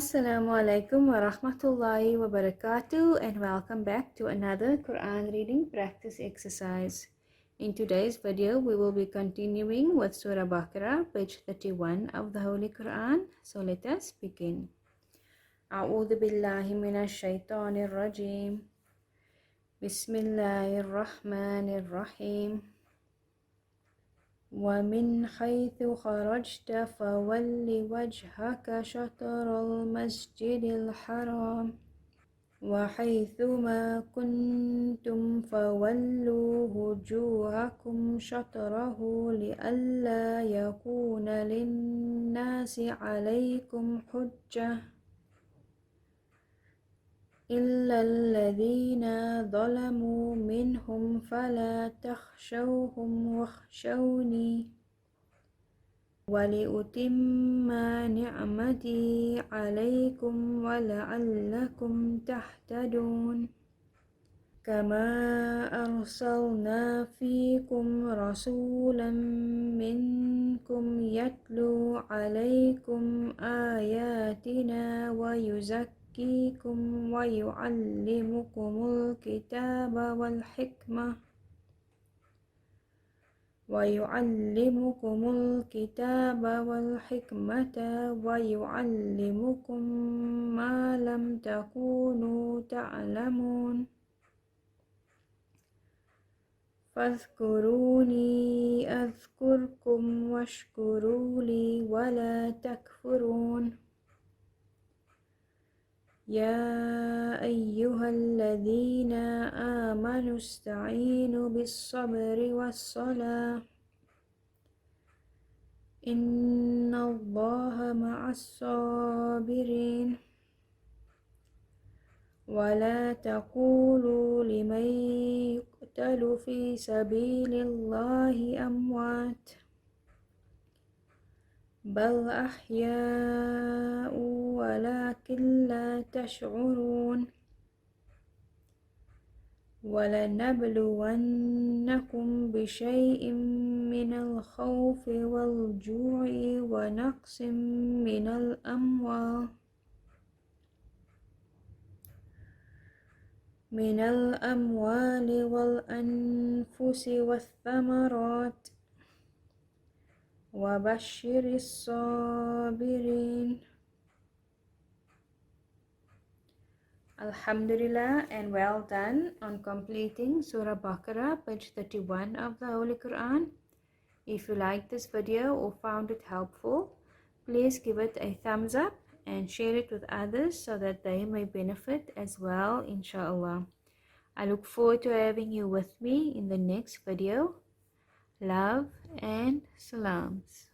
Assalamu alaikum wa rahmatullahi wa barakatuh, and welcome back to another Quran reading practice exercise. In today's video, we will be continuing with Surah Baqarah, page 31 of the Holy Qur'an. So let us begin. A'udhu billahi minash shaitanir rajim. Bismillahir rahmanir rahim. ومن حيث خرجت فول وجهك شطر المسجد الحرام وحيثما كنتم فولوا وجوهكم شطره لئلا يكون للناس عليكم حجة إلا الذين ظلموا منهم فلا تخشوهم واخشوني ولأتم نعمتي عليكم ولعلكم تهتدون كما أرسلنا فيكم رسولا منكم يتلو عليكم آياتنا ويزكيكم ويعلمكم الكتاب والحكمة ويعلمكم ما لم تكونوا تعلمون فاذكروني أذكركم واشكروا لي ولا تكفرون يا أيها الذين آمنوا استعينوا بالصبر والصلاة إن الله مع الصابرين ولا تقولوا لمن يقتل في سبيل الله أموات بل أحياء ولكن لا تشعرون ولنبلونكم بشيء من الخوف والجوع ونقص من الأموال والأنفس والثمرات وبشر الصابرين. Alhamdulillah, and well done on completing Surah Baqarah, page 31 of the Holy Quran. If you liked this video or found it helpful, please give it a thumbs up and share it with others so that they may benefit as well, inshallah. I look forward to having you with me in the next video. Love and salams.